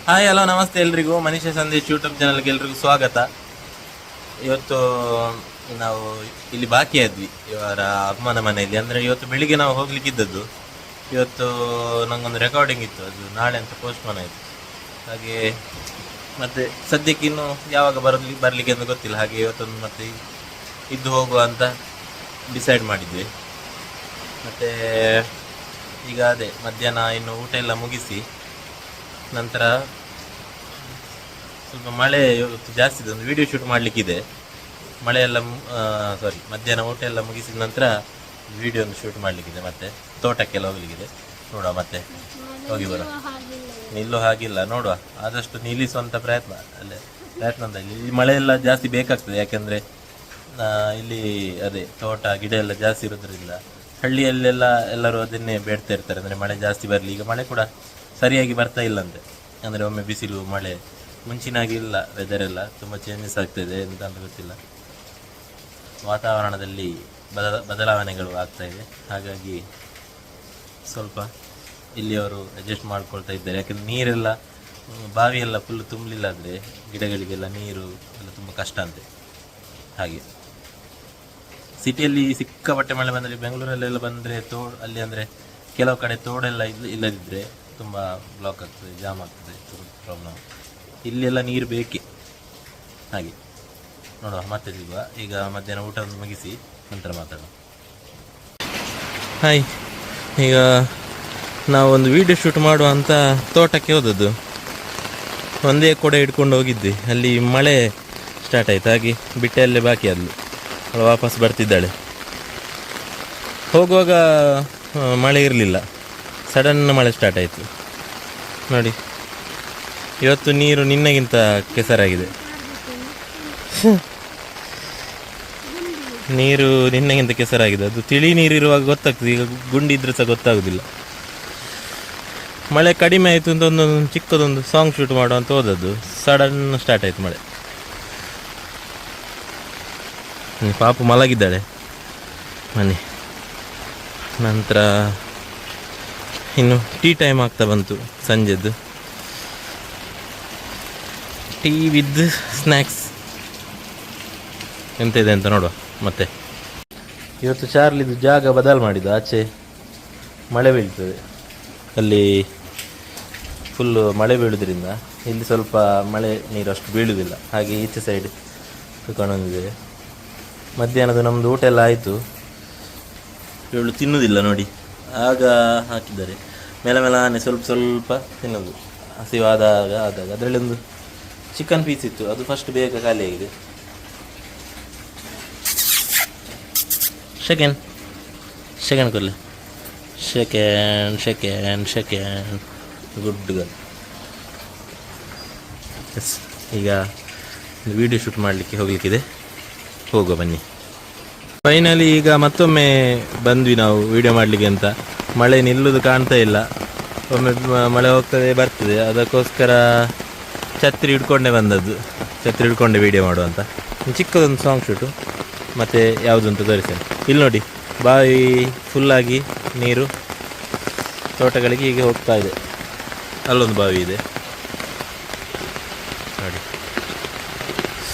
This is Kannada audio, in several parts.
ಹಾಯ್ ಹಲೋ ನಮಸ್ತೆ ಎಲ್ರಿಗೂ. ಮನೀಷಾ ಸಂದೇಶ್ ಯೂಟ್ಯೂಬ್ ಚಾನಲ್ಗೆ ಎಲ್ರಿಗೂ ಸ್ವಾಗತ. ಇವತ್ತು ನಾವು ಇಲ್ಲಿ ಬಾಕಿ ಆದ್ವಿ ಇವರ ಅಮ್ಮನ ಮನೆಯಲ್ಲಿ. ಅಂದರೆ ಇವತ್ತು ಬೆಳಿಗ್ಗೆ ನಾವು ಹೋಗ್ಲಿಕ್ಕಿದ್ದದ್ದು. ಇವತ್ತು ನಂಗೊಂದು ರೆಕಾರ್ಡಿಂಗ್ ಇತ್ತು, ಅದು ನಾಳೆ ಅಂತ ಪೋಸ್ಟ್ಪೋನ್ ಆಯಿತು. ಹಾಗೆ ಮತ್ತೆ ಸದ್ಯಕ್ಕೆ ಇನ್ನು ಯಾವಾಗ ಬರಲಿಕ್ಕೆ ಅಂತ ಗೊತ್ತಿಲ್ಲ. ಹಾಗೆ ಇವತ್ತೊಂದು ಮತ್ತೆ ಇದ್ದು ಹೋಗುವ ಅಂತ ಡಿಸೈಡ್ ಮಾಡಿದ್ವಿ. ಮತ್ತು ಈಗ ಅದೇ ಮಧ್ಯಾಹ್ನ ಇನ್ನು ಊಟ ಎಲ್ಲ ಮುಗಿಸಿ ನಂತರ ಸ್ವಲ್ಪ ಮಳೆ ಇವತ್ತು ಜಾಸ್ತಿ ಇದೆ, ಒಂದು ವಿಡಿಯೋ ಶೂಟ್ ಮಾಡಲಿಕ್ಕಿದೆ. ಮಳೆ ಎಲ್ಲ ಮಧ್ಯಾಹ್ನ ಊಟ ಎಲ್ಲ ಮುಗಿಸಿದ ನಂತರ ವಿಡಿಯೋ ಒಂದು ಶೂಟ್ ಮಾಡಲಿಕ್ಕಿದೆ. ಮತ್ತು ತೋಟಕ್ಕೆಲ್ಲ ಹೋಗ್ಲಿಕ್ಕಿದೆ. ನೋಡುವ ಮತ್ತೆ ಹೋಗಿ ಬರುವ. ನಿಲ್ಲೋ ಹಾಗಿಲ್ಲ, ನೋಡುವ ಆದಷ್ಟು ನಿಲ್ಲಿಸುವಂಥ ಪ್ರಯತ್ನ ಅಂತ. ಇಲ್ಲಿ ಮಳೆ ಎಲ್ಲ ಜಾಸ್ತಿ ಬೇಕಾಗ್ತದೆ, ಯಾಕೆಂದರೆ ಇಲ್ಲಿ ಅದೇ ತೋಟ ಗಿಡ ಎಲ್ಲ ಜಾಸ್ತಿ ಇರೋದ್ರಿಂದ ಹಳ್ಳಿಯಲ್ಲೆಲ್ಲ ಎಲ್ಲರೂ ಅದನ್ನೇ ಬೇಡ್ತಾ ಇರ್ತಾರೆ. ಅಂದರೆ ಮಳೆ ಜಾಸ್ತಿ ಬರಲಿ. ಈಗ ಮಳೆ ಕೂಡ ಸರಿಯಾಗಿ ಬರ್ತಾ ಇಲ್ಲಂತೆ. ಅಂದರೆ ಒಮ್ಮೆ ಬಿಸಿಲು ಮಳೆ ಮುಂಚಿನಾಗಿ ಇಲ್ಲ, ವೆದರ್ ಎಲ್ಲ ತುಂಬ ಚೇಂಜಸ್ ಆಗ್ತಾಯಿದೆ ಅಂತ ಗೊತ್ತಿಲ್ಲ. ವಾತಾವರಣದಲ್ಲಿ ಬದಲಾವಣೆಗಳು ಆಗ್ತಾಯಿದೆ. ಹಾಗಾಗಿ ಸ್ವಲ್ಪ ಇಲ್ಲಿಯವರು ಅಡ್ಜಸ್ಟ್ ಮಾಡ್ಕೊಳ್ತಾ ಇದ್ದಾರೆ. ಯಾಕಂದರೆ ನೀರೆಲ್ಲ ಬಾವಿಯೆಲ್ಲ ಫುಲ್ ತುಂಬಲಿಲ್ಲ ಆದರೆ ಗಿಡಗಳಿಗೆಲ್ಲ ನೀರು ಎಲ್ಲ ತುಂಬ ಕಷ್ಟ ಅಂತೆ. ಹಾಗೆ ಸಿಟಿಯಲ್ಲಿ ಸಿಕ್ಕಾಪಟ್ಟೆ ಮಳೆ ಬಂದರೆ, ಬೆಂಗಳೂರಲ್ಲೆಲ್ಲ ಬಂದರೆ ಅಲ್ಲಿ ಅಂದರೆ ಕೆಲವು ಕಡೆ ತೋಡೆಲ್ಲ ಇಲ್ಲದಿದ್ದರೆ ತುಂಬ ಬ್ಲಾಕ್ ಆಗ್ತದೆ, ಜಾಮ್ ಆಗ್ತದೆ, ಪ್ರಾಬ್ಲಮ್. ಇಲ್ಲೆಲ್ಲ ನೀರು ಬೇಕೇ. ಹಾಗೆ ನೋಡುವ, ಮತ್ತೆ ಸಿಗುವ. ಈಗ ಮಧ್ಯಾಹ್ನ ಊಟ ಮುಗಿಸಿ ನಂತರ ಮಾತಾಡುವ. ಹಾಯ್, ಈಗ ನಾವೊಂದು ವೀಡಿಯೋ ಶೂಟ್ ಮಾಡುವ ಅಂತ ತೋಟಕ್ಕೆ ಹೋದದ್ದು. ಒಂದೇ ಕೊಡೆ ಹಿಡ್ಕೊಂಡು ಹೋಗಿದ್ವಿ. ಅಲ್ಲಿ ಮಳೆ ಸ್ಟಾರ್ಟ್ ಆಯಿತು. ಹಾಗೆ ಬಿಟ್ಟಲ್ಲೇ ಬಾಕಿ ಆದಳು. ಅವಳು ವಾಪಸ್ ಬರ್ತಿದ್ದಾಳೆ. ಹೋಗುವಾಗ ಮಳೆ ಇರಲಿಲ್ಲ, ಸಡನ್ ಮಳೆ ಸ್ಟಾರ್ಟ್ ಆಯಿತು. ನೋಡಿ, ಇವತ್ತು ನೀರು ನಿನ್ನೆಗಿಂತ ಕೆಸರಾಗಿದೆ. ನೀರು ನಿನ್ನೆಗಿಂತ ಕೆಸರಾಗಿದೆ. ಅದು ತಿಳಿ ನೀರಿರುವಾಗ ಗೊತ್ತಾಗ್ತದೆ, ಈಗ ಗುಂಡಿ ಇದ್ರೆ ಸಹ ಗೊತ್ತಾಗೋದಿಲ್ಲ. ಮಳೆ ಕಡಿಮೆ ಆಯಿತು ಅಂತ ಒಂದೊಂದು ಚಿಕ್ಕದೊಂದು ಸಾಂಗ್ ಶೂಟ್ ಮಾಡುವ ಅಂತ ಹೋದದ್ದು. ಸಡನ್ ಸ್ಟಾರ್ಟ್ ಆಯಿತು ಮಳೆ. ಪಾಪು ಮಲಗಿದ್ದಾಳೆ ಮನೆ. ನಂತರ ಇನ್ನು ಟೀ ಟೈಮ್ ಆಗ್ತಾ ಬಂತು, ಸಂಜೆದ್ದು. ಟೀ ವಿತ್ ಸ್ನ್ಯಾಕ್ಸ್ ಎಂತ ಇದೆ ಅಂತ ನೋಡುವ. ಮತ್ತೆ ಇವತ್ತು ಚಾರ್ಲಿದು ಜಾಗ ಬದಲು ಮಾಡಿದ್ದು. ಆಚೆ ಮಳೆ ಬೀಳ್ತದೆ, ಅಲ್ಲಿ ಫುಲ್ಲು ಮಳೆ ಬೀಳೋದ್ರಿಂದ ಇಲ್ಲಿ ಸ್ವಲ್ಪ ಮಳೆ ನೀರು ಅಷ್ಟು ಬೀಳುವುದಿಲ್ಲ. ಹಾಗೆ ಈಚೆ ಸೈಡ್ ಕಾಣೋದಿದೆ. ಮಧ್ಯಾಹ್ನದ ನಮ್ಮದು ಊಟ ಎಲ್ಲ ಆಯಿತು. ಇವಳು ತಿನ್ನುವುದಿಲ್ಲ ನೋಡಿ, ಆಗ ಹಾಕಿದ್ದಾರೆ ಮೇಲನೆ ಸ್ವಲ್ಪ ಸ್ವಲ್ಪ ತಿನ್ನೋದು. ಹಸಿವಾದಾಗ ಅದರಲ್ಲಿ ಒಂದು ಚಿಕನ್ ಪೀಸ್ ಇತ್ತು, ಅದು ಫಸ್ಟ್ ಬೇಗ ಖಾಲಿ ಆಗಿದೆ. ಸೆಕೆಂಡ್ ಕೊಲ್ಲಿ ಸೆಕೆಂಡ್ ಗುಡ್ ಗನ್. ಎಸ್, ಈಗ ವಿಡಿಯೋ ಶೂಟ್ ಮಾಡಲಿಕ್ಕೆ ಹೋಗಲಿಕ್ಕಿದೆ. ಹೋಗುವ ಬನ್ನಿ. ಫೈನಲಿ ಈಗ ಮತ್ತೊಮ್ಮೆ ಬಂದ್ವಿ ನಾವು ವಿಡಿಯೋ ಮಾಡಲಿಕ್ಕೆ ಅಂತ. ಮಳೆ ನಿಲ್ಲೋದು ಕಾಣ್ತಾ ಇಲ್ಲ. ಒಮ್ಮೆ ಮಳೆ ಹೋಗ್ತದೆ ಬರ್ತದೆ. ಅದಕ್ಕೋಸ್ಕರ ಛತ್ರಿ ಹಿಡ್ಕೊಂಡೇ ಬಂದದ್ದು. ಛತ್ರಿ ಹಿಡ್ಕೊಂಡೆ ವಿಡಿಯೋ ಮಾಡುವಂತ. ಚಿಕ್ಕದೊಂದು ಸಾಂಗ್ ಶೂಟು. ಮತ್ತು ಯಾವುದು ಅಂತ ತೋರಿಸ್ತೇನೆ. ಇಲ್ಲಿ ನೋಡಿ, ಬಾವಿ ಫುಲ್ಲಾಗಿ ನೀರು ತೋಟಗಳಿಗೆ ಹೀಗೆ ಹೋಗ್ತಾ ಇದೆ. ಅಲ್ಲೊಂದು ಬಾವಿ ಇದೆ ನೋಡಿ.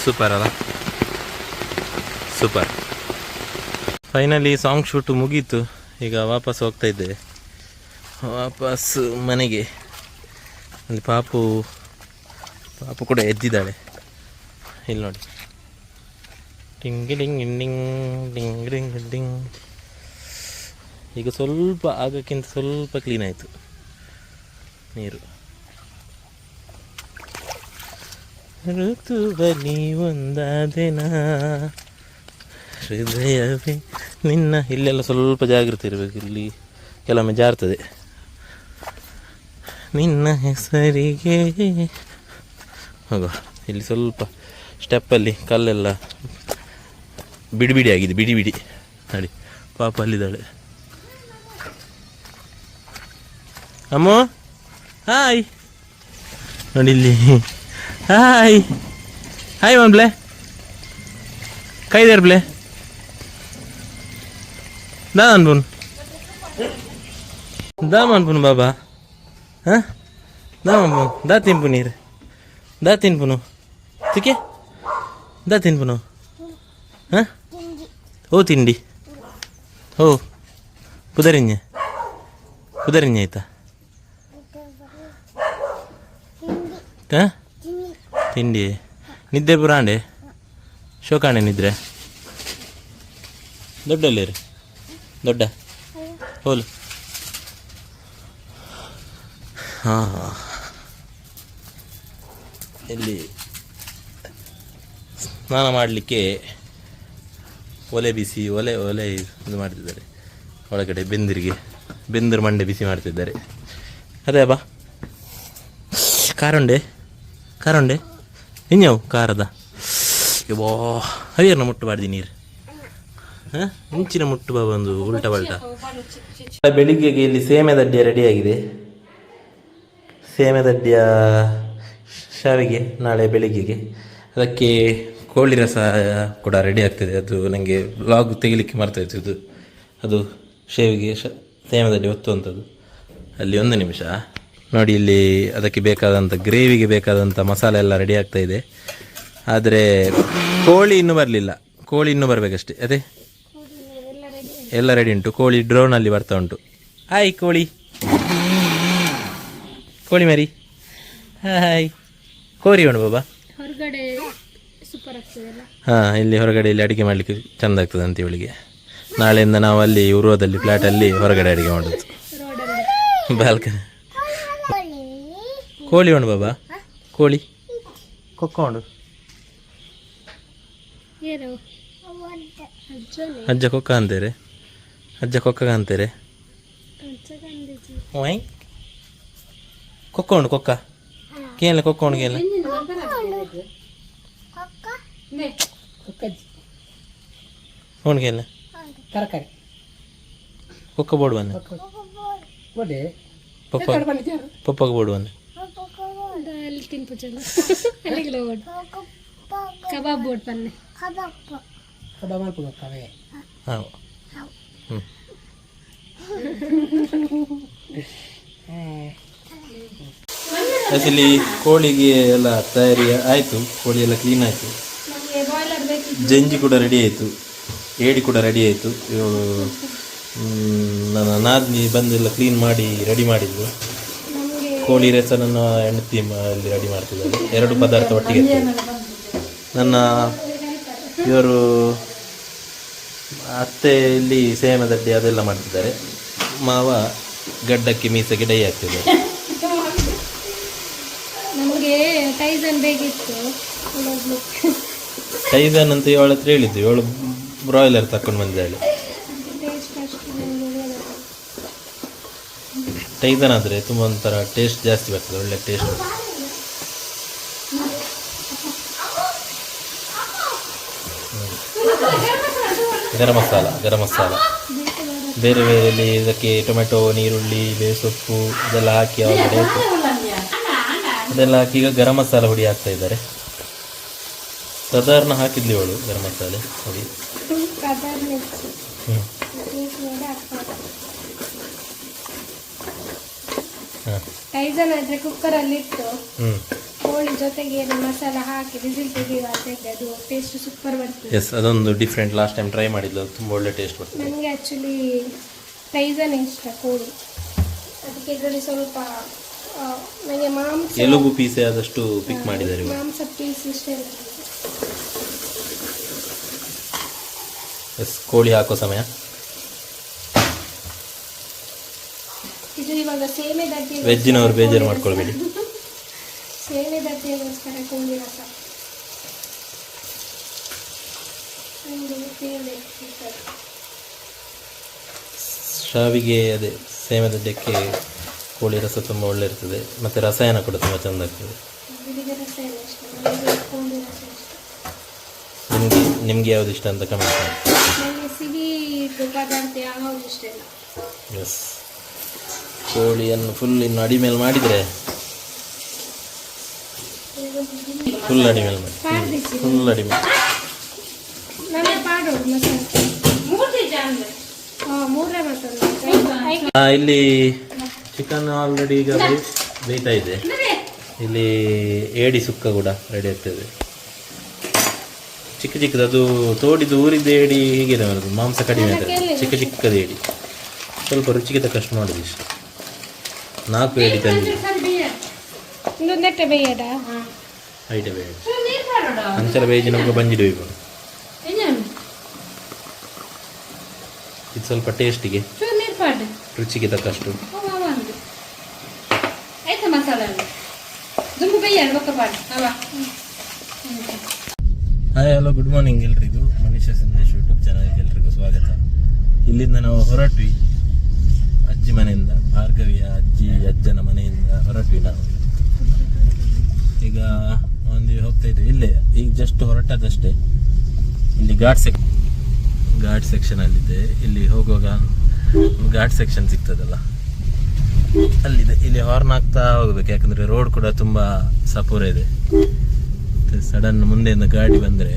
ಸೂಪರ್ ಅಲ್ಲ, ಸೂಪರ್. ಫೈನಲಿ ಸಾಂಗ್ ಶೂಟು ಮುಗೀತು. ಈಗ ವಾಪಸ್ ಹೋಗ್ತಾ ಇದ್ದೇವೆ, ವಾಪಸ್ ಮನೆಗೆ. ಅಲ್ಲಿ ಪಾಪು ಕೂಡ ಎದ್ದಿದ್ದಾಳೆ. ಇಲ್ಲಿ ನೋಡಿ, ಟಿಂಗ್ ಡಿಂಗ್ ಡಿಂಗ್ ಡಿಂಗ್ ಡಿಂಗ್ ಡಿಂಗ್. ಈಗ ಸ್ವಲ್ಪ ಆಗಕ್ಕಿಂತ ಸ್ವಲ್ಪ ಕ್ಲೀನ್ ಆಯಿತು ನೀರು. ಋತುವಲ್ಲಿ ಒಂದಾದೆನ ಹೃದಯವೇ ನಿನ್ನ. ಇಲ್ಲೆಲ್ಲ ಸ್ವಲ್ಪ ಜಾಗೃತಿ ಇರಬೇಕು, ಇಲ್ಲಿ ಕೆಲವೊಮ್ಮೆ ಜಾರ್ತದೆ. ನಿನ್ನ ಹೆಸರಿಗೆ ಹೋಗುವ. ಇಲ್ಲಿ ಸ್ವಲ್ಪ ಸ್ಟೆಪ್ಪಲ್ಲಿ ಕಲ್ಲೆಲ್ಲ ಬಿಡಿ ಆಗಿದೆ, ಬಿಡಿ ನೋಡಿ. ಪಾಪ ಅಲ್ಲಿದ್ದಾಳೆ. ಅಮ್ಮ ಹಾಯ್ ನೋಡಿ ಇಲ್ಲಿ. ಹಾಯ್ ಮನ್ಬ್ಲೆ, ಕೈದೇರ್ಬ್ಲೆ ದಾಮನ್ಪುನ್ ಬಾಬಾ. ಹಾಂ दा तिनपु ನೀರು दा तिनपुनु ತಿಕ್ಕೆ दा ತಿನ್ಪುನು ಹಾಂ ಓ ತಿಂಡಿ ಓ ಪುದರಿഞ്ഞೆ ಆಯ್ತಾ ಹಾಂ ತಿಂಡಿ ನಿದ್ದೆ ಪುರಾಂಡೆ ಶೋಕಾಣೆ ನಿದ್ರೆ ದೊಡ್ಡಲ್ಲಿ ರೀ ದೊಡ್ಡ ಹೋಲು ಹಾಂ ಇಲ್ಲಿ ಸ್ನಾನ ಮಾಡಲಿಕ್ಕೆ ಒಲೆ ಬಿಸಿ ಒಲೆ ಇದು ಮಾಡ್ತಿದ್ದಾರೆ ಒಳಗಡೆ ಬೆಂದಿರು ಮಂಡೆ ಬಿಸಿ ಮಾಡ್ತಿದ್ದಾರೆ ಅದೇ ಬಾ ಕಾರುಂಡೆ ಇನ್ಯಾವು ಕಾರದ ಬಾ ಹರಿಯರ್ನ ಮುಟ್ಟಬಾರ್ದು ನೀರು ಹಾಂ ಇಂಚಿನ ಮುಟ್ಟು ಬಾ ಬಂದು ಉಲ್ಟಾ ಪಲ್ಟಾ. ಬೆಳಿಗ್ಗೆಗೆ ಇಲ್ಲಿ ಸೇಮೆ ದಡ್ಡಿಯ ರೆಡಿಯಾಗಿದೆ. ಸೇಮೆ ದಡ್ಡಿಯ ಶಾವಿಗೆ ನಾಳೆ ಬೆಳಿಗ್ಗೆಗೆ. ಅದಕ್ಕೆ ಕೋಳಿ ರಸ ಕೂಡ ರೆಡಿ ಆಗ್ತದೆ. ಅದು ನನಗೆ ವ್ಲಾಗ್ ತೆಗಿಲಿಕ್ಕೆ ಮರ್ತಾಯಿತ್ತು. ಇದು ಅದು ಶೇವಿಗೆ ಸೇಮೆ ದಡ್ಡಿ ಒತ್ತುವಂಥದ್ದು. ಅಲ್ಲಿ 1 ನಿಮಿಷ ನೋಡಿ. ಇಲ್ಲಿ ಅದಕ್ಕೆ ಬೇಕಾದಂಥ ಗ್ರೇವಿಗೆ ಬೇಕಾದಂಥ ಮಸಾಲೆ ಎಲ್ಲ ರೆಡಿ ಆಗ್ತಾ ಇದೆ. ಆದರೆ ಕೋಳಿ ಇನ್ನೂ ಬರಲಿಲ್ಲ. ಕೋಳಿ ಇನ್ನೂ ಬರಬೇಕಷ್ಟೇ. ಅದೇ ಎಲ್ಲ ರೆಡಿ ಉಂಟು. ಕೋಳಿ ಡ್ರೋನಲ್ಲಿ ಬರ್ತಾ ಉಂಟು. ಹಾಯ್ ಕೋಳಿ ಮರಿ ಹಾಯ್. ಕೋರಿ ಉಂಟು ಬಾಬಾ ಹೊರಗಡೆ ಸೂಪರ್ ಆಗ್ತದೆ. ಹಾಂ, ಇಲ್ಲಿ ಹೊರಗಡೆ ಇಲ್ಲಿ ಅಡುಗೆ ಮಾಡಲಿಕ್ಕೆ ಚೆಂದ ಆಗ್ತದೆ ಅಂತ ಇವಳಿಗೆ. ನಾಳೆಯಿಂದ ನಾವು ಅಲ್ಲಿ ಉರುವದಲ್ಲಿ ಫ್ಲ್ಯಾಟಲ್ಲಿ ಹೊರಗಡೆ ಅಡುಗೆ ಮಾಡೋದು. ಬಾಲ್ಕನಿ ಕೋಳಿ ಉಂಟು ಬಾಬಾ. ಕೋಳಿ ಕೊಕ್ಕ ಉಂಟು. ಅಜ್ಜ ಕೊಕ್ಕ ಅಂತಾರೆ. ಅಜ್ಜ ಕೊಕ್ಕ ಅಂತಾರೆ. ಓಯ್ ಕೊಕ್ಕ ಉಂಟು. ಕೊಕ್ಕ ಕೇಳ ಕೊಕ್ಕ ಉಂಟು ಕೇಳ ಉಂಟು ಕೇಳ ಕೊಕ್ಕ ಬೋರ್ಡ್ ಬನ್ನಿ ಪಪ್ಪಗೆ ಬೋರ್ಡ್ ಬನ್ನಿ ಕಬಾಬ್ ಬೋರ್ಡ್ ಬನ್ನಿ ಹಾಂ. ಇಲ್ಲಿ ಕೋಳಿಗೆ ಎಲ್ಲ ತಯಾರಿ ಆಯಿತು. ಕೋಳಿ ಎಲ್ಲ ಕ್ಲೀನ್ ಆಯಿತು. ಜಂಜಿ ಕೂಡ ರೆಡಿ ಆಯಿತು. ಏಡಿ ಕೂಡ ರೆಡಿ ಆಯಿತು. ಇವಳು ನನ್ನ ನಾದಿನಿ ಬಂದೆಲ್ಲ ಕ್ಲೀನ್ ಮಾಡಿ ರೆಡಿ ಮಾಡಿದ್ದು. ಕೋಳಿ ರಸನನ್ನು ಹೆಂಡತಿ ಅಲ್ಲಿ ರೆಡಿ ಮಾಡ್ತಿದ್ದಾರೆ. 2 ಪದಾರ್ಥ ಒಟ್ಟಿಗೆ. ನನ್ನ ಇವರು ಅತ್ತೆ ಇಲ್ಲಿ ಸೇಮೆ ದಡ್ಡಿ ಅದೆಲ್ಲ ಮಾಡ್ತಿದ್ದಾರೆ. ಮಾವ ಗಡ್ಡಕ್ಕೆ ಮೀಸೆಗೆ ಡೈ ಆಗ್ತಿದ್ದಾರೆ. ಟೈಸನ್ ಅಂತ ಇವಳ ಹತ್ರ ಹೇಳಿದ್ದು. ಇವಳು ಬ್ರಾಯ್ಲರ್ ತಕೊಂಡು ಬಂದಿದ್ದಾಳೆ. ಟೈಸನ್ ಆದರೆ ತುಂಬ ಒಂಥರ ಟೇಸ್ಟ್ ಜಾಸ್ತಿ ಬರ್ತದೆ. ಒಳ್ಳೆ ಟೇಸ್ಟ್. ಗರಂ ಮಸಾಲ ಬೇರೆ ಬೇರೆ ಇದಕ್ಕೆ ಟೊಮೆಟೊ, ನೀರುಳ್ಳಿ, ಬೇಸೊಪ್ಪು ಇದೆಲ್ಲ ಹಾಕಿ ಒಳಗಡೆ ಅದೆಲ್ಲ ಹಾಕಿ ಈಗ ಗರಂ ಮಸಾಲ ಹುಡಿ ಹಾಕ್ತಾ ಇದ್ದಾರೆ. ಸಾಧಾರಣ ಹಾಕಿದ್ಲಿ ಅವಳು ಗರಂ ಮಸಾಲೆ ಹುಡಿ. ಟೈಸನ್ ಆದ್ರೆ ಕುಕ್ಕರಲ್ಲಿ ಇಟ್ಟು ಕೋಳಿ ಜೊತೆಗೆ ಮಸಾಲ ಹಾಕಿ ವಿಸಿಲ್ ತೆಗೆಯುವಂತೆ ಅದು ಟೇಸ್ಟ್ ಸೂಪರ್ ಬರ್ತದೆ. ಎಸ್, ಅದೊಂದು ಡಿಫ್ರೆಂಟ್. ಲಾಸ್ಟ್ ಟೈಮ್ ಟ್ರೈ ಮಾಡಿದ್ಲು, ತುಂಬ ಒಳ್ಳೆ ಟೇಸ್ಟ್ ಬರ್ತದೆ. ನನಗೆ ಆ್ಯಕ್ಚುಲಿ ಟೈಸನ್ ಇಷ್ಟ ಕೋಳಿ. ಅದಕ್ಕೆ ಇದರಲ್ಲಿ ಸ್ವಲ್ಪ ನನಗೆ ಮಾಂಸ ಎಲುಬು ಪೀಸೆ ಆದಷ್ಟು ಪಿಕ್ ಮಾಡಿದ್ದಾರೆ. ಮಾಂಸ ಪೀಸ್ ಇಷ್ಟ ಇಲ್ಲ. ಎಸ್, ಕೋಳಿ ಹಾಕೋ ಸಮಯ. ಇದು ಇವಾಗ ಸೇಮೆ ದಡ್ಡಿ. ವೆಜ್ಜಿನವರು ಬೇಜಾರು ಮಾಡ್ಕೊಳ್ಬೇಡಿ. ಸೇಮೆ ದಡ್ಡಿಗೋಸ್ಕರ ಕೋಳಿ ರಸ ಶಾವಿಗೆ. ಅದೇ ಸೇಮೆ ದಡ್ಡಕ್ಕೆ ಕೋಳಿ ರಸ ತುಂಬ ಒಳ್ಳೆ ಇರ್ತದೆ. ಮತ್ತು ರಸಾಯನ ಕೂಡ ತುಂಬ ಚೆಂದ ಆಗ್ತದೆ. ನಿಮಗೆ ಯಾವುದು ಇಷ್ಟ ಅಂತ ಕಮೆಂಟ್ ಮಾಡಿ. ಎಸ್, ಕೋಳಿಯನ್ನು ಫುಲ್ ಇನ್ನು ಅಡಿ ಮೇಲೆ ಮಾಡಿದರೆ ಫುಲ್ ಅಡಿ ಮೇಲೆ ಮಾಡಿ. ಫುಲ್ ಅಡಿ ಮೇಲೆ ಇಲ್ಲಿ ಚಿಕನ್ ಆಲ್ರೆಡಿ ಈಗ ಬೇಯ್ತಾ ಇದೆ. ಇಲ್ಲಿ ಏಡಿ ಸುಕ್ಕ ಕೂಡ ರೆಡಿ ಆಗ್ತದೆ. ಚಿಕ್ಕ ಚಿಕ್ಕದು ಅದು ತೋಡಿದ್ದು ಊರಿದ್ದು ಏಡಿ ಹೀಗಿದೆ ಮಾಡೋದು, ಮಾಂಸ ಕಡಿಮೆ ಆಗ್ತದೆ. ಚಿಕ್ಕ ಚಿಕ್ಕದ ಏಡಿ ಸ್ವಲ್ಪ ರುಚಿಗೆ ತಕ್ಕಷ್ಟು ಮಾಡೋದು ಇಷ್ಟು. 4 ಏಡಿ ತಂದು ಐಟ ಬೇಡ ಅಂಚಲ ಬೇಜಿ ನಮ್ಗೆ ಬಂಜಿಡು ಇದು ಸ್ವಲ್ಪ ಟೇಸ್ಟಿಗೆ ರುಚಿಗೆ ತಕ್ಕಷ್ಟು. ಹಾಯ್ ಹಲೋ ಗುಡ್ ಮಾರ್ನಿಂಗ್ ಎಲ್ರಿಗೂ. ಮನುಷ್ಯ ಸಂದೇಶ್ ಯೂಟ್ಯೂಬ್ ಚಾನಲ್ಗೆ ಎಲ್ರಿಗೂ ಸ್ವಾಗತ. ಇಲ್ಲಿಂದ ನಾವು ಹೊರಟ್ವಿ ಅಜ್ಜಿ ಮನೆಯಿಂದ, ಭಾರ್ಗವಿಯ ಅಜ್ಜನ ಮನೆಯಿಂದ ಹೊರಟ್ವಿ ನಾವು. ಈಗ ಒಂದು ಹೋಗ್ತಾ ಇದ್ವಿ, ಇಲ್ಲೇ ಈಗ ಜಸ್ಟ್ ಹೊರಟದಷ್ಟೇ. ಇಲ್ಲಿ ಘಾಟ್ ಸೆಕ್ಷನ್ ಅಲ್ಲಿದೆ. ಇಲ್ಲಿ ಹೋಗುವಾಗ ಘಾಟ್ ಸೆಕ್ಷನ್ ಸಿಗ್ತದಲ್ಲ ಅಲ್ಲಿದೆ. ಇಲ್ಲಿ ಹಾರ್ನ್ ಆಗ್ತಾ ಹೋಗ್ಬೇಕು, ಯಾಕಂದ್ರೆ ರೋಡ್ ಕೂಡ ತುಂಬಾ ಸಪೂರ ಇದೆ. ಸಡನ್ ಮುಂದೆಯಿಂದ ಗಾಡಿ ಬಂದ್ರೆ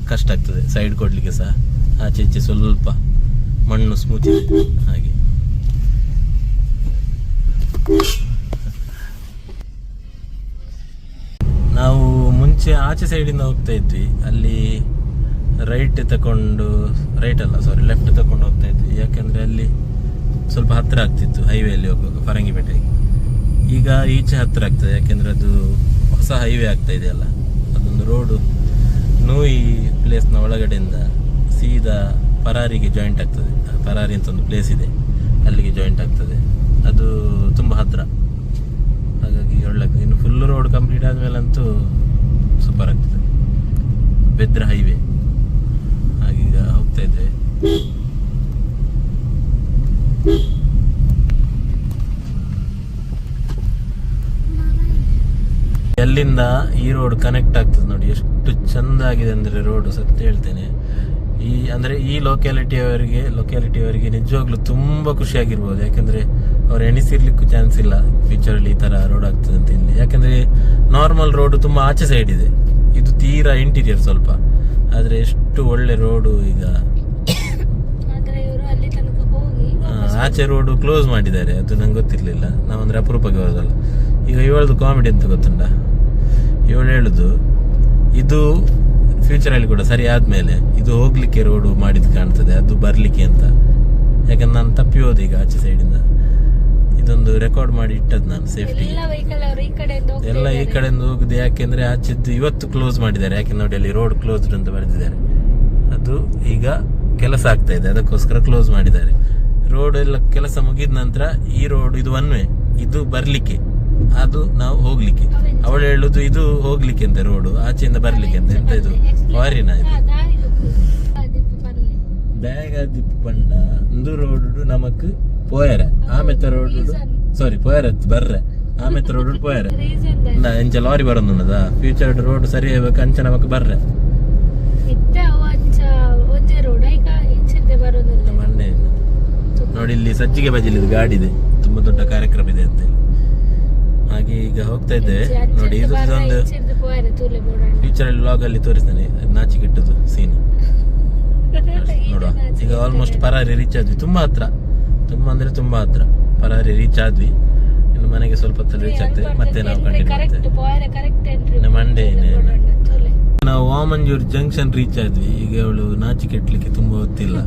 ಕಷ್ಟ ಆಗ್ತದೆ ಸೈಡ್ ಕೊಡ್ಲಿಕ್ಕೆ ಸಹ. ಆಚೆ ಈಚೆ ಸ್ವಲ್ಪ ಮಣ್ಣು ಸ್ಮೂತ್ ಇದೆ ಹಾಗೆ. ನಾವು ಮುಂಚೆ ಆಚೆ ಸೈಡಿಂದ ಹೋಗ್ತಾ ಇದ್ವಿ, ಅಲ್ಲಿ ಲೆಫ್ಟ್ ತಕೊಂಡು ಹೋಗ್ತಾ ಇದ್ವಿ. ಯಾಕಂದ್ರೆ ಅಲ್ಲಿ ಸ್ವಲ್ಪ ಹತ್ತಿರ ಆಗ್ತಿತ್ತು ಹೈವೇಲಿ ಹೋಗುವಾಗ ಫರಂಗಿಪೇಟೆಗೆ. ಈಗ ಈಚೆ ಹತ್ತಿರ ಆಗ್ತದೆ, ಯಾಕೆಂದ್ರೆ ಅದು ಹೊಸ ಹೈವೇ ಆಗ್ತಾ ಇದೆಯಲ್ಲ. ಅದೊಂದು ರೋಡು ನೂಯಿ ಪ್ಲೇಸ್ನ ಒಳಗಡೆಯಿಂದ ಸೀದಾ ಪರಾರಿಗೆ ಜಾಯಿಂಟ್ ಆಗ್ತದೆ. ಪರಾರಿ ಅಂತ ಒಂದು ಪ್ಲೇಸ್ ಇದೆ, ಅಲ್ಲಿಗೆ ಜಾಯಿಂಟ್ ಆಗ್ತದೆ. ಅದು ತುಂಬ ಹತ್ತಿರ, ಹಾಗಾಗಿ ಒಳ್ಳೆ. ಇನ್ನು ಫುಲ್ ರೋಡ್ ಕಂಪ್ಲೀಟ್ ಆದಮೇಲಂತೂ ಸೂಪರ್ ಆಗ್ತದೆ, ಬೆದ್ರ ಹೈವೇ. ಹಾಗೀಗ ಹೋಗ್ತಾ ಇದ್ದೇವೆ. ಎಲ್ಲಿಂದ ಈ ರೋಡ್ ಕನೆಕ್ಟ್ ಆಗ್ತದೆ ನೋಡಿ, ಎಷ್ಟು ಚಂದ ಆಗಿದೆ ಅಂದ್ರೆ ರೋಡ್, ಸತ್ಯ ಹೇಳ್ತೇನೆ. ಈ ಲೊಕ್ಯಾಲಿಟಿಯವರಿಗೆ ನಿಜವಾಗ್ಲೂ ತುಂಬಾ ಖುಷಿಯಾಗಿರ್ಬೋದು. ಯಾಕಂದ್ರೆ ಅವ್ರು ಎಣಿಸಿರ್ಲಿಕ್ಕೂ ಚಾನ್ಸ್ ಇಲ್ಲ ಫ್ಯೂಚರಲ್ಲಿ ಈ ತರ ರೋಡ್ ಆಗ್ತದೆ ಅಂತ ಇಲ್ಲಿ. ಯಾಕಂದ್ರೆ ನಾರ್ಮಲ್ ರೋಡ್ ತುಂಬಾ ಆಚೆ ಸೈಡ್ ಇದೆ, ಇದು ತೀರಾ ಇಂಟೀರಿಯರ್ ಸ್ವಲ್ಪ. ಆದ್ರೆ ಎಷ್ಟು ಒಳ್ಳೆ ರೋಡು. ಈಗ ಆಚೆ ರೋಡು ಕ್ಲೋಸ್ ಮಾಡಿದ್ದಾರೆ, ಅದು ನಂಗೆ ಗೊತ್ತಿರ್ಲಿಲ್ಲ. ನಾವಂದ್ರೆ ಅಪರೂಪಕ್ಕೆ ಬರೋದಲ್ಲ. ಈಗ ಇವಳದು ಕಾಮಿಡಿ ಅಂತ ಗೊತ್ತುಂಟ, ಇವಳು ಹೇಳುದು ಇದು ಫ್ಯೂಚರಲ್ಲಿ ಕೂಡ ಸರಿ ಆದ್ಮೇಲೆ ಇದು ಹೋಗ್ಲಿಕ್ಕೆ ರೋಡು ಮಾಡಿದ್ ಕಾಣ್ತದೆ, ಅದು ಬರ್ಲಿಕ್ಕೆ ಅಂತ. ಯಾಕಂದ್ರೆ ನಾನು ತಪ್ಪಿ ಹೋದೆ ಈಗ ಆಚೆ ಸೈಡಿಂದ. ಇದೊಂದು ರೆಕಾರ್ಡ್ ಮಾಡಿ ಇಟ್ಟದ್ ನಾನು ಸೇಫ್ಟಿ. ಎಲ್ಲ ಈ ಕಡೆಯಿಂದ ಹೋಗುದು, ಯಾಕೆಂದ್ರೆ ಆಚೆದ್ದು ಇವತ್ತು ಕ್ಲೋಸ್ ಮಾಡಿದ್ದಾರೆ. ಯಾಕೆಂದ್ರೆ ನೋಡಿ ಅಲ್ಲಿ ರೋಡ್ ಕ್ಲೋಸ್ಡ್ ಅಂತ ಬರೆದಿದ್ದಾರೆ. ಅದು ಈಗ ಕೆಲಸ ಆಗ್ತಾ ಇದೆ, ಅದಕ್ಕೋಸ್ಕರ ಕ್ಲೋಸ್ ಮಾಡಿದ್ದಾರೆ. ರೋಡ್ ಎಲ್ಲ ಕೆಲಸ ಮುಗಿದ ನಂತರ ಈ ರೋಡ್ ಇದು ಒನ್ ವೇ, ಇದು ಬರ್ಲಿಕ್ಕೆ, ಅದು ನಾವು ಹೋಗ್ಲಿಕ್ಕೆ. ಅವಳು ಹೇಳುದು ಇದು ಹೋಗ್ಲಿಕ್ಕೆ ಅಂತ ರೋಡು, ಆಚೆಯಿಂದ ಬರ್ಲಿಕ್ಕೆ ಅಂತ. ಎಂತ ಇದು ವಾರಿನ ಇದು ಬ್ಯಾಗ ದಿಪ್ಪು ಪಂಡ ಒಂದು ರೋಡು ನಮಕ್ ಪೋಯರ ಆಮೆತ್ತ ರೋಡು ಪೋಯರತ್ ಬರ್ರೆ ಆಮೆತ್ತ ರೋಡು ಪೋಯರ ಎಂಚ ಲಾರಿ ಬರೋದು ಫ್ಯೂಚರ್ ರೋಡ್ ಸರಿ ಆಗ್ಬೇಕು ಅಂಚ ನಮಕ್ ಬರ್ರೆ ಮಂಡೆ. ನೋಡಿ ಇಲ್ಲಿ ಸಜ್ಜಿಗೆ ಬಜಿಲಿ ಗಾಡಿ ಇದೆ, ತುಂಬಾ ದೊಡ್ಡ ಕಾರ್ಯಕ್ರಮ ಇದೆ ಅಂತ ಹೇಳಿ. ಹಾಗೆ ಈಗ ಹೋಗ್ತಾ ಇದ್ದೇವೆ ನೋಡಿ. ಇದೊಂದು ಫ್ಯೂಚರ್ ಅಲ್ಲಿ ವ್ಲಾಗ್ ಅಲ್ಲಿ ತೋರಿಸ್ತೇನೆ, ನಾಚಿಕೆಟ್ಟದು ಸೀನ್ ನೋಡುವ. ಈಗ ಆಲ್ಮೋಸ್ಟ್ ಪರಾರಿ ರೀಚ್ ಆದ್ವಿ, ತುಂಬಾ ಹತ್ರ, ತುಂಬಾ ಹತ್ರ ಪರಾರಿ ರೀಚ್ ಆದ್ವಿ. ಇನ್ನು ಮನೆಗೆ ಸ್ವಲ್ಪ ಹೊತ್ತಲ್ಲಿ ರೀಚ್ ಆಗ್ತದೆ, ಮತ್ತೆ ನಾವು ಕಂಟಿನ್ಯೂ ಮಾಡ್ತೇವೆ. ಮಂಡೇ ನಾವು ವಾಮಂಜೂರ್ ಜಂಕ್ಷನ್ ರೀಚ್ ಆದ್ವಿ. ಈಗ ಅವಳು ನಾಚಿಕೆಟ್ಲಿಕ್ಕೆ ತುಂಬಾ ಹೊತ್ತಿಲ್ಲ.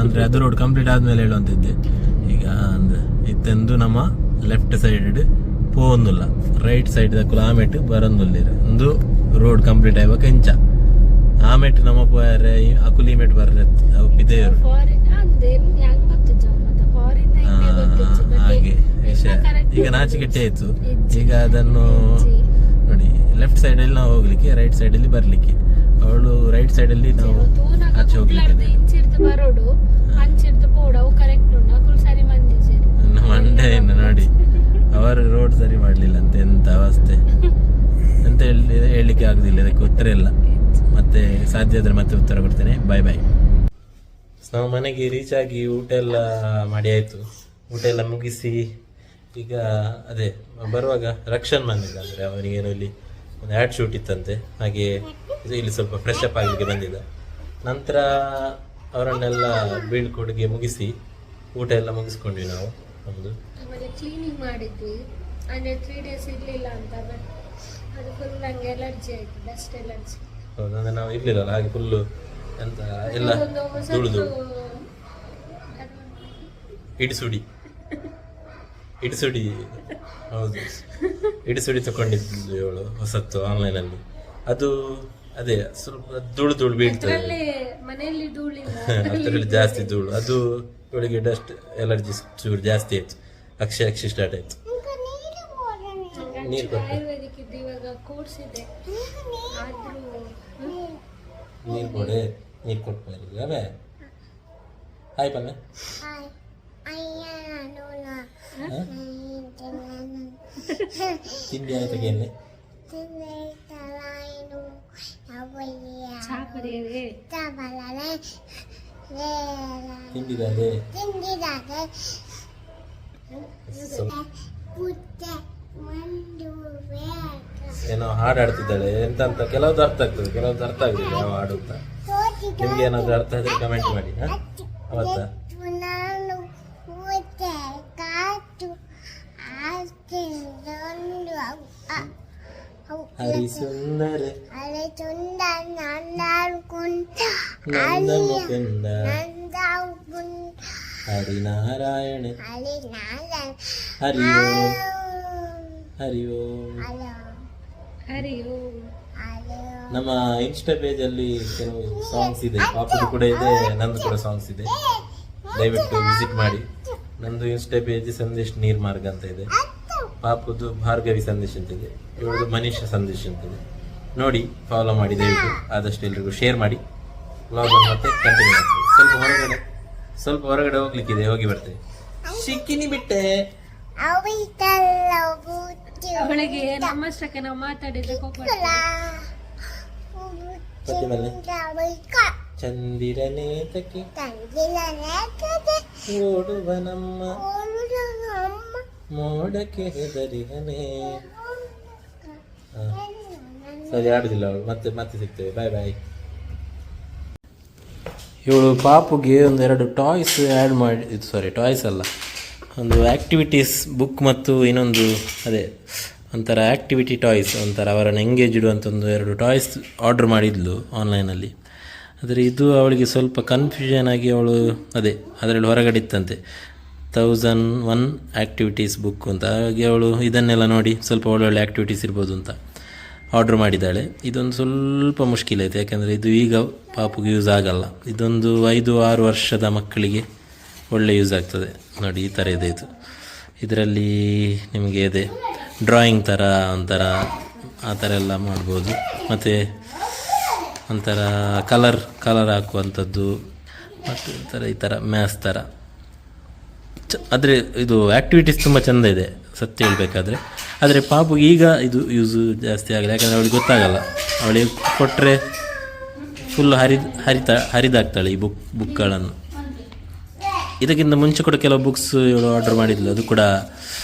ಅಂದ್ರೆ ಅದು ರೋಡ್ ಕಂಪ್ಲೀಟ್ ಆದ್ಮೇಲೆ ಹೇಳುವಂತಿದ್ದೆ. ಈಗ ಅಂದ್ರೆ ಇತ್ತಂದು ನಮ್ಮ ಲೆಫ್ಟ್ ಸೈಡ್ ಪೋಂದುಲ್ಲ, ರೈಟ್ ಸೈಡ್ ದಕ್ಕಲು ಆಮೆಟ್ ಬರಂದುಲ್ಲ. ಒಂದು ರೋಡ್ ಕಂಪ್ಲೀಟ್ ಆಗುವಾಗ ಇಂಚ ಆಮೆಟ್ ನಮ್ಮ ಪೋಯರೆ ಅಕುಲಿಮೆಟ್ ಬರ್ರೆ ಒಪ್ಪಿದ್ದೇವರು. ಹಾಗೆ ವಿಷಯ. ಈಗ ನಾಚಿಕೆಟ್ಟೆ ಆಯ್ತು. ಈಗ ಅದನ್ನು ನೋಡಿ, ಲೆಫ್ಟ್ ಸೈಡ್ ಅಲ್ಲಿ ನಾವು ಹೋಗ್ಲಿಕ್ಕೆ, ರೈಟ್ ಸೈಡ್ ಅಲ್ಲಿ ಬರ್ಲಿಕ್ಕೆ. ಅವಳು ರೈಟ್ ಸೈಡ್ ಅಲ್ಲಿ ನಾವು ಆಚೆ ಹೋಗ್ಲಿಕ್ಕೆ. ಮಂಡೆ ಇನ್ನು ನೋಡಿ, ಅವರು ರೋಡ್ ಸರಿ ಮಾಡ್ಲಿಲ್ಲ ಅಂತ. ಎಂತ ಅವಸ್ಥೆ ಅಂತ ಹೇಳಲಿಕ್ಕೆ ಆಗುದಿಲ್ಲ, ಅದಕ್ಕೆ ಉತ್ತರ ಇಲ್ಲ. ಮತ್ತೆ ಸಾಧ್ಯ ಆದ್ರೆ ಮತ್ತೆ ಉತ್ತರ ಕೊಡ್ತೇನೆ. ಬಾಯ್ ಬಾಯ್. ನಾವು ಮನೆಗೆ ರೀಚ್ ಆಗಿ ಊಟ ಎಲ್ಲ ಮಾಡಿ ಆಯ್ತು. ಊಟ ಎಲ್ಲ ಮುಗಿಸಿ ಈಗ ಅದೇ ಬರುವಾಗ ರಕ್ಷಣ್ ಬಂದಿದ್ದ. ಅಂದ್ರೆ ಅವನಿಗೇನು ಇಲ್ಲಿ ಒಂದು ಆ್ಯಡ್ ಶೂಟ್ ಇತ್ತಂತೆ, ಹಾಗೆ ಇಲ್ಲಿ ಸ್ವಲ್ಪ ಫ್ರೆಶ್ ಅಪ್ ಆಗಲಿಕ್ಕೆ ಬಂದಿದ್ದ. ನಂತರ ಅವರನ್ನೆಲ್ಲ ಬೀಳ್ಕೊಡುಗೆ ಮುಗಿಸಿ ಊಟ ಎಲ್ಲ ಮುಗಿಸ್ಕೊಂಡ್ವಿ ನಾವು. ಒಂದು ಕ್ಲೀನಿಂಗ್ ಮಾಡಿದ್ವಿ, ಅಂದ್ರೆ 3 days ಇರ್ಲಿಲ್ಲ ಅಂತ. ಫುಲ್ ನಂಗೆ ಎಲರ್ಜಿ ಆಯ್ತು, ಡಸ್ಟ್ ಎಲರ್ಜಿ. ಹೌದು, ಅಂದರೆ ನಾವು ಇರಲಿಲ್ಲಲ್ಲ ಹಾಗೆ ಫುಲ್ಲು ಎಂತ ಎಲ್ಲ ಧೂಳು ಧೂಳು ಇಡಿಸುಡಿ ಹೌದು, ಇಡಿಸುಡಿ ತಗೊಂಡಿದ್ದು ಇವಳು ಹೊಸತ್ತು ಆನ್ಲೈನಲ್ಲಿ. ಅದು ಅದೇ ಸ್ವಲ್ಪ ಧೂಳು ಬೀಳ್ತದೆ, ಮನೆಯಲ್ಲಿ ಧೂಳಿಲ್ಲ, ಅದರಲ್ಲಿ ಜಾಸ್ತಿ ಧೂಳು. ಅದು ಇವಳಿಗೆ ಡಸ್ಟ್ ಎಲರ್ಜಿ ಚೂರು ಜಾಸ್ತಿ ಆಯ್ತು, ಅಕ್ಷಿ ಸ್ಟಾರ್ಟ್ ಆಯ್ತು. ನೀರು ಆಯುರ್ವೇದಿಕ್ ಇದ್ದು ಇವಾಗ ಕೋರ್ಸ್ ಇದೆ, ಆದ್ರೂ ನೀರು ಕೊಡೆ, ನೀರು ಕೊಟ್ಟು ಅವೇ ಹಾಯ್ ಪಲ್ಲೆ. ತಿಂಡಿ ಆಯ್ತು ಗೆಲ್ಲೆ ತಿಂದಿದೆ ಏನೋ ಹಾಡು ಆಡ್ತಿದ್ದಾಳೆ ಎಂತ ಅಂತ. ಕೆಲವ್ದು ಅರ್ಥ ಆಗ್ತದೆ, ಕೆಲವ್ದು ಅರ್ಥ ಆಗುದಿಲ್ಲ ಯಾವ ಹಾಡು ಅಂತ. ನಿಮ್ಗೆ ಏನಾದ್ರು ಅರ್ಥ ಆದ್ರೆ ಕಮೆಂಟ್ ಮಾಡಿ. ಅವತ್ತ ಹರಿ ಸುಂದರ ನಂದ ಮುಕುಂದ ಹರಿನಾರಾಯಣ ಹರಿ ಓಂ ಹರಿ ಓಂ ಹರಿ ಓಂ. ನಮ್ಮ ಇನ್ಸ್ಟಾ ಪೇಜ್ ಅಲ್ಲಿ ಕೆಲವು ಸಾಂಗ್ಸ್ ಇದೆ, ಪಾಪುದು ಕೂಡ ಇದೆ, ನಂದು ಕೂಡ ಸಾಂಗ್ಸ್ ಇದೆ, ದಯವಿಟ್ಟು ವಿಸಿಟ್ ಮಾಡಿ. ನಂದು ಇನ್ಸ್ಟಾ ಪೇಜ್ ಸಂದೇಶ್ ನೀರ್ಮಾರ್ಗ ಅಂತ ಇದೆ, ಪಾಪುದು ಭಾರ್ಗವಿ ಸಂದೇಶ್ ಅಂತ ಇದೆ, ಇವಳದು ಮನೀಷ ಸಂದೇಶ್ ಅಂತ ಇದೆ. ನೋಡಿ, ಫಾಲೋ ಮಾಡಿ ದಯವಿಟ್ಟು. ಆದಷ್ಟು ಎಲ್ರಿಗೂ ಶೇರ್ ಮಾಡಿ. ವ್ಲಾಗ್ ಮತ್ತೆ ಕಂಟಿನ್ಯೂ ಮಾಡ್ತೀವಿ. ಸ್ವಲ್ಪ ಹೊರಗಡೆ ಹೋಗ್ಲಿಕ್ಕಿದೆ, ಹೋಗಿ ಬರ್ತೇವೆ. ಸಿಕ್ಕಿನಿ ಬಿಟ್ಟೆ ಅವಳಿಗೆ ನಮ್ಮಷ್ಟಕ್ಕೆ ನಾವು ಮಾತಾಡಿದ್ರೆ ಚಂದಿರನೇತಕ್ಕೆ ಓಡುವ ನಮ್ಮ ಮೋಡಕ್ಕೆ ಹೆದರಿಹನೆ. ಸರಿ, ಆಡುದಿಲ್ಲ ಅವಳು. ಮತ್ತೆ ಸಿಗ್ತೇವೆ. ಬಾಯ್. ಇವಳು ಪಾಪುಗೆ ಒಂದೆರಡು ಟಾಯ್ಸ್ ಆ್ಯಡ್ ಮಾಡಿ, ಟಾಯ್ಸ್ ಅಲ್ಲ, ಒಂದು ಆ್ಯಕ್ಟಿವಿಟೀಸ್ ಬುಕ್ ಮತ್ತು ಇನ್ನೊಂದು ಅದೇ ಒಂಥರ ಆ್ಯಕ್ಟಿವಿಟಿ ಟಾಯ್ಸ್, ಒಂಥರ ಅವರನ್ನು ಎಂಗೇಜ್ ಇಡುವಂಥ ಒಂದು 2 ಟಾಯ್ಸ್ ಆರ್ಡ್ರ್ ಮಾಡಿದ್ಲು ಆನ್ಲೈನಲ್ಲಿ. ಆದರೆ ಇದು ಅವಳಿಗೆ ಸ್ವಲ್ಪ ಕನ್ಫ್ಯೂಷನ್ ಆಗಿ ಅವಳು ಅದೇ ಅದರಲ್ಲಿ ಹೊರಗಡೆ ಇತ್ತಂತೆ 1001 ಆ್ಯಕ್ಟಿವಿಟೀಸ್ ಬುಕ್ ಅಂತ. ಹಾಗೆ ಅವಳು ಇದನ್ನೆಲ್ಲ ನೋಡಿ ಸ್ವಲ್ಪ ಒಳ್ಳೊಳ್ಳೆ ಆ್ಯಕ್ಟಿವಿಟೀಸ್ ಇರ್ಬೋದು ಅಂತ ಆರ್ಡ್ರ್ ಮಾಡಿದ್ದಾಳೆ. ಇದೊಂದು ಸ್ವಲ್ಪ ಮುಷ್ಕಿಲ್ ಐತೆ, ಯಾಕೆಂದರೆ ಇದು ಈಗ ಪಾಪುಗೆ ಯೂಸ್ ಆಗಲ್ಲ. ಇದೊಂದು 5-6 ವರ್ಷದ ಮಕ್ಕಳಿಗೆ ಒಳ್ಳೆ ಯೂಸ್ ಆಗ್ತದೆ. ನೋಡಿ, ಈ ಥರ ಇದೆ ಇದು. ಇದರಲ್ಲಿ ನಿಮಗೆ ಇದೆ ಡ್ರಾಯಿಂಗ್ ಥರ ಒಂಥರ ಆ ಥರ ಎಲ್ಲ ಮಾಡ್ಬೋದು, ಮತ್ತು ಒಂಥರ ಕಲರ್ ಹಾಕುವಂಥದ್ದು, ಮತ್ತು ಈ ಥರ ಮ್ಯಾಥ್ಸ್ ಥರ. ಆದರೆ ಇದು ಆ್ಯಕ್ಟಿವಿಟೀಸ್ ತುಂಬ ಚೆಂದ ಇದೆ ಸತ್ಯ ಹೇಳಬೇಕಾದ್ರೆ. ಆದರೆ ಪಾಪುಗೆ ಈಗ ಇದು ಯೂಸು ಜಾಸ್ತಿ ಆಗಲ್ಲ, ಯಾಕಂದರೆ ಅವಳಿಗೆ ಗೊತ್ತಾಗಲ್ಲ. ಅವಳಿಗೆ ಕೊಟ್ಟರೆ ಫುಲ್ ಹರಿದಾಗ್ತಾಳೆ ಈ ಬುಕ್ಗಳನ್ನು. ಇದಕ್ಕಿಂತ ಮುಂಚೆ ಕೂಡ ಕೆಲವು ಬುಕ್ಸ್ ಇವಳು ಆರ್ಡರ್ ಮಾಡಿದ್ಲು, ಅದು ಕೂಡ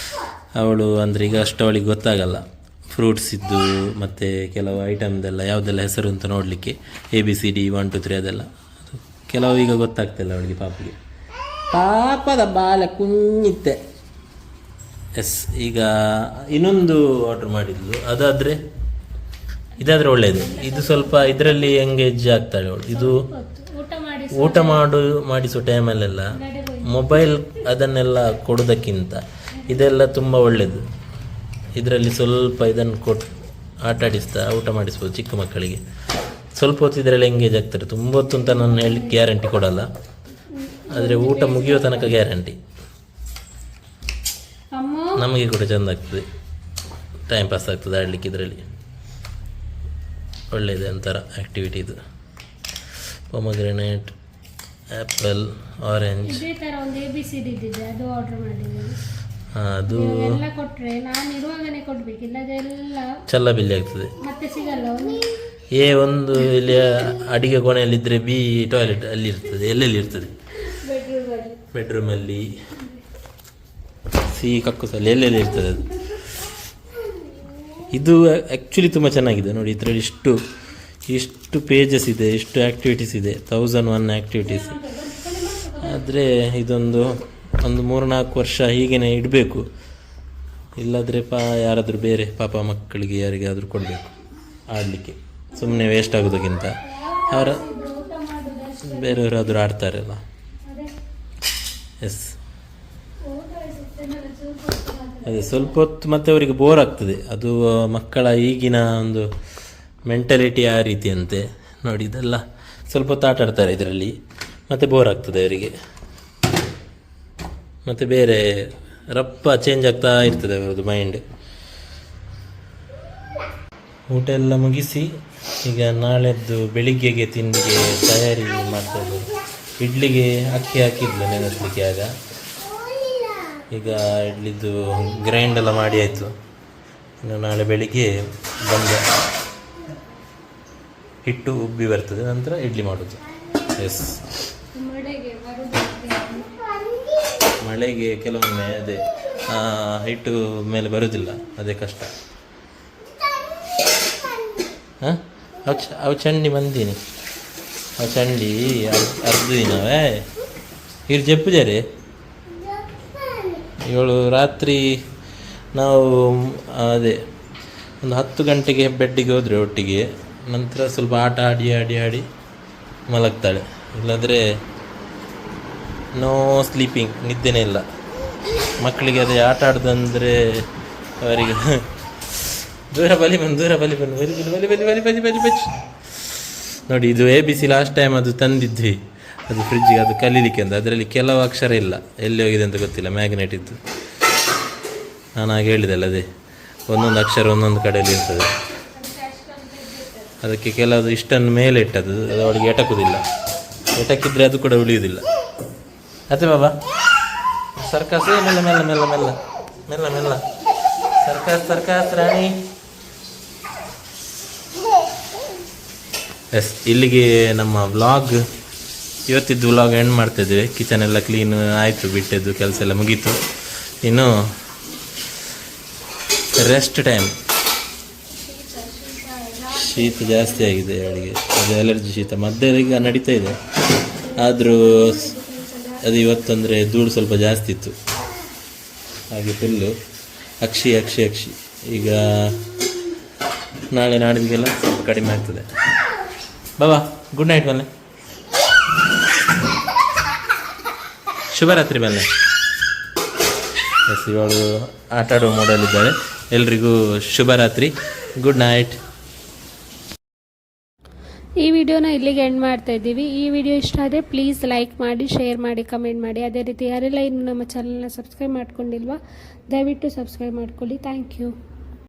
ಅವಳು ಅಂದರೆ ಈಗ ಅಷ್ಟು ಅವಳಿಗೆ ಗೊತ್ತಾಗಲ್ಲ. ಫ್ರೂಟ್ಸ್ ಇದ್ದು ಮತ್ತು ಕೆಲವು ಐಟಮ್ದೆಲ್ಲ ಯಾವುದೆಲ್ಲ ಹೆಸರು ಅಂತ ನೋಡಲಿಕ್ಕೆ ABCD 1 2 3 ಅದೆಲ್ಲ, ಅದು ಕೆಲವು ಈಗ ಗೊತ್ತಾಗ್ತಿಲ್ಲ ಅವಳಿಗೆ ಪಾಪಿಗೆ. ಪಾಪದ ಬಾಲ ಕುഞ്ഞിತ್ತೆ. ಈಗ ಇನ್ನೊಂದು ಆರ್ಡರ್ ಮಾಡಿದ್ಲು, ಇದಾದರೆ ಒಳ್ಳೆಯದು. ಇದು ಸ್ವಲ್ಪ ಇದರಲ್ಲಿ ಎಂಗೇಜ್ ಆಗ್ತಾಳೆ ಅವಳು. ಇದು ಊಟ ಮಾಡಿಸೋ ಟೈಮಲ್ಲೆಲ್ಲ ಮೊಬೈಲ್ ಅದನ್ನೆಲ್ಲ ಕೊಡೋದಕ್ಕಿಂತ ಇದೆಲ್ಲ ತುಂಬ ಒಳ್ಳೆಯದು. ಇದರಲ್ಲಿ ಸ್ವಲ್ಪ ಇದನ್ನು ಕೊಟ್ಟು ಆಟ ಆಡಿಸ್ತಾ ಊಟ ಮಾಡಿಸ್ಬೋದು ಚಿಕ್ಕ ಮಕ್ಕಳಿಗೆ. ಸ್ವಲ್ಪ ಹೊತ್ತು ಇದರಲ್ಲಿ ಎಂಗೇಜ್ ಆಗ್ತಾರೆ. ತುಂಬ ಹೊತ್ತು ಅಂತ ನಾನು ಹೇಳಲಿಕ್ಕೆ ಗ್ಯಾರಂಟಿ ಕೊಡಲ್ಲ, ಆದರೆ ಊಟ ಮುಗಿಯೋ ತನಕ ಗ್ಯಾರಂಟಿ. ನಮಗೆ ಕೂಡ ಚೆಂದ ಆಗ್ತದೆ, ಟೈಮ್ ಪಾಸ್ ಆಗ್ತದೆ ಆಡಲಿಕ್ಕೆ. ಇದರಲ್ಲಿ ಒಳ್ಳೆಯದೇ ಒಂಥರ ಆ್ಯಕ್ಟಿವಿಟಿ ಇದು. ಪೊಮಗ್ರೆನೇಟ್, ಆ್ಯಪಲ್, ಆರೆಂಜ್, ಅದು ಚಲ್ಲ ಬಿಲ್ಲಿ ಆಗ್ತದೆ. ಒಂದು ಇಲ್ಲಿ ಅಡಿಗೆ ಕೋಣೆಯಲ್ಲಿದ್ದರೆ B ಟಾಯ್ಲೆಟ್ ಅಲ್ಲಿ ಇರ್ತದೆ, ಎಲ್ಲೆಲ್ಲಿ ಇರ್ತದೆ, ಬೆಡ್ರೂಮಲ್ಲಿ, C ಕಕ್ಕುಸಲ್ಲಿ, ಎಲ್ಲೆಲ್ಲಿ ಇರ್ತದೆ ಅದು. ಇದು ಆ್ಯಕ್ಚುಲಿ ತುಂಬ ಚೆನ್ನಾಗಿದೆ ನೋಡಿ. ಇದರಲ್ಲಿ ಇಷ್ಟು ಪೇಜಸ್ ಇದೆ, ಇಷ್ಟು ಆ್ಯಕ್ಟಿವಿಟೀಸ್ ಇದೆ, 1001 ಆ್ಯಕ್ಟಿವಿಟೀಸ್. ಆದರೆ ಇದೊಂದು 3-4 ವರ್ಷ ಹೀಗೇ ಇಡಬೇಕು. ಇಲ್ಲದ್ರೆ ಯಾರಾದರೂ ಬೇರೆ ಪಾಪ ಮಕ್ಕಳಿಗೆ ಯಾರಿಗಾದರೂ ಕೊಡಬೇಕು ಆಡಲಿಕ್ಕೆ, ಸುಮ್ಮನೆ ವೇಸ್ಟ್ ಆಗೋದಕ್ಕಿಂತ ಅವರ ಬೇರೆಯವರಾದರೂ ಆಡ್ತಾರಲ್ಲ. ಎಸ್, ಅದೇ ಸ್ವಲ್ಪ ಹೊತ್ತು ಮತ್ತೆ ಅವರಿಗೆ ಬೋರ್ ಆಗ್ತದೆ. ಅದು ಮಕ್ಕಳ ಈಗಿನ ಒಂದು ಮೆಂಟಾಲಿಟಿ ಆ ರೀತಿಯಂತೆ. ನೋಡಿ, ಇದೆಲ್ಲ ಸ್ವಲ್ಪ ಹೊತ್ತು ಆಟ ಆಡ್ತಾರೆ ಇದರಲ್ಲಿ, ಮತ್ತು ಬೋರ್ ಆಗ್ತದೆ ಅವರಿಗೆ. ಮತ್ತು ಬೇರೆ ರಪ್ಪ ಚೇಂಜ್ ಆಗ್ತಾ ಇರ್ತದೆ ಅವರದ್ದು ಮೈಂಡ್. ಊಟ ಎಲ್ಲ ಮುಗಿಸಿ ಈಗ ನಾಳೆದ್ದು ಬೆಳಿಗ್ಗೆಗೆ ತಿಂಡಿಗೆ ತಯಾರಿ ಮಾಡ್ತಾ ಇದ್ದಾರೆ. ಇಡ್ಲಿಗೆ ಅಕ್ಕಿ ಹಾಕಿದ್ಲು ನೆನೆಸ್ಲಿಕ್ಕೆ. ಆಗ ಈಗ ಇಡ್ಲಿದ್ದು ಗ್ರೈಂಡ್ ಎಲ್ಲ ಮಾಡಿ ಆಯಿತು. ಇನ್ನು ನಾಳೆ ಬೆಳಿಗ್ಗೆ ಬಂದ ಹಿಟ್ಟು ಉಬ್ಬಿ ಬರ್ತದೆ, ನಂತರ ಇಡ್ಲಿ ಮಾಡೋದು. ಎಸ್, ಮಳೆಗೆ ಕೆಲವೊಮ್ಮೆ ಅದೇ ಹಿಟ್ಟು ಮೇಲೆ ಬರೋದಿಲ್ಲ, ಅದೇ ಕಷ್ಟ. ಹಾಂ, ಅವು ಚಂಡಿ ಬಂದೀನಿ, ಅವು ಚಂಡಿ ಅರ್ಧ ದಿನವೇ ಇರು ಜಪ್ಪು ಜರೆ. ಇವಳು ರಾತ್ರಿ ನಾವು ಅದೇ ಒಂದು 10 ಗಂಟೆಗೆ ಬೆಡ್ಡಿಗೆ ಹೋದರೆ ಒಟ್ಟಿಗೆ, ನಂತರ ಸ್ವಲ್ಪ ಆಟ ಆಡಿ ಆಡಿ ಆಡಿ ಮಲಗ್ತಾಳೆ. ಇಲ್ಲಾಂದರೆ ನೋ ಸ್ಲೀಪಿಂಗ್, ನಿದ್ದೆನೇ ಇಲ್ಲ. ಮಕ್ಕಳಿಗೆ ಅದೇ ಆಟ ಆಡೋದಂದರೆ ಅವರಿಗೆ ದೂರ ಬಲಿ ಬಂದು ಬಲಿ ಬಲಿ ಬಲಿ ಬಲಿ ಬಲಿ. ನೋಡಿ, ಇದು ABC ಲಾಸ್ಟ್ ಟೈಮ್ ಅದು ತಂದಿದ್ವಿ, ಅದು ಫ್ರಿಜ್ಜಿಗೆ, ಅದು ಕಲೀಲಿಕ್ಕೆ ಅಂತ. ಅದರಲ್ಲಿ ಕೆಲವು ಅಕ್ಷರ ಇಲ್ಲ, ಎಲ್ಲಿ ಹೋಗಿದೆ ಅಂತ ಗೊತ್ತಿಲ್ಲ, ಮ್ಯಾಗ್ನೆಟ್ ಇದ್ದು. ನಾನು ಆಗ ಹೇಳಿದೆಲ್ಲ, ಅದೇ ಒಂದೊಂದು ಅಕ್ಷರ ಒಂದೊಂದು ಕಡೆಯಲ್ಲಿ ಇರ್ತದೆ. ಅದಕ್ಕೆ ಕೆಲವು ಇಷ್ಟನ್ನು ಮೇಲೆ ಇಟ್ಟದ್ದು, ಅದು ಅವಳಿಗೆ ಎಟಕುವುದಿಲ್ಲ. ಎಟಕಿದ್ರೆ ಅದು ಕೂಡ ಉಳಿಯುವುದಿಲ್ಲ. ಅತ್ತೆ ಬಾಬಾ, ಸರ್ಕಸ್ ಮೆಲ್ಲ ಮೆಲ್ಲ ಮೆಲ್ಲ ಮೆಲ್ಲ ಮೆಲ್ಲ ಮೆಲ್ಲ ಸರ್ಕಸ್ ಸರ್ಕಸ್ ರಾಣಿ. ಎಸ್, ಇಲ್ಲಿಗೆ ನಮ್ಮ ವ್ಲಾಗ್, ಇವತ್ತಿದ್ದು ವ್ಲಾಗ್ ಎಂಡ್ ಮಾಡ್ತಾಯಿದ್ದೇವೆ. ಕಿಚನ್ ಎಲ್ಲ ಕ್ಲೀನ್ ಆಯಿತು, ಬಿಟ್ಟಿದ್ದು ಕೆಲಸ ಎಲ್ಲ ಮುಗೀತು. ಇನ್ನು ರೆಸ್ಟ್ ಟೈಮ್. ಶೀತ ಜಾಸ್ತಿ ಆಗಿದೆ ಅವಳಿಗೆ, ಅದು ಅಲರ್ಜಿ ಶೀತ ಮಧ್ಯ ಈಗ ನಡೀತಾ ಇದೆ. ಆದರೂ ಅದು ಇವತ್ತಂದರೆ ಧೂಳು ಸ್ವಲ್ಪ ಜಾಸ್ತಿ ಇತ್ತು, ಹಾಗೆ ಫುಲ್ಲು ಅಕ್ಷಿ ಅಕ್ಷಿ ಅಕ್ಷಿ. ಈಗ ನಾಳೆ ನಾಡಿಗೆಲ್ಲ ಸ್ವಲ್ಪ ಕಡಿಮೆ ಆಗ್ತದೆ. ಬಾಬಾ, ಗುಡ್ ನೈಟ್ ಬಲ್ಲೆ, ಶುಭರಾತ್ರಿ ಬಲ್ಲೆ. ಎಸ್, ಇವಳು ಆಟ ಆಡುವ ಮೂಡಲ್ಲಿದ್ದಾಳೆ. ಎಲ್ರಿಗೂ ಶುಭರಾತ್ರಿ, ಗುಡ್ ನೈಟ್. ಈ ವಿಡಿಯೋನ ಇಲ್ಲಿಗೆ ಎಂಡ್ ಮಾಡ್ತಾ ಇದ್ದೀವಿ. ಈ ವಿಡಿಯೋ ಇಷ್ಟ ಆದರೆ ಪ್ಲೀಸ್ ಲೈಕ್ ಮಾಡಿ, ಶೇರ್ ಮಾಡಿ, ಕಮೆಂಟ್ ಮಾಡಿ. ಅದೇ ರೀತಿ ಯಾರೆಲ್ಲ ಇನ್ನು ನಮ್ಮ ಚಾನಲ್ನ ಸಬ್ಸ್ಕ್ರೈಬ್ ಮಾಡ್ಕೊಂಡಿಲ್ವಾ, ದಯವಿಟ್ಟು ಸಬ್ಸ್ಕ್ರೈಬ್ ಮಾಡ್ಕೊಳ್ಳಿ. Thank you.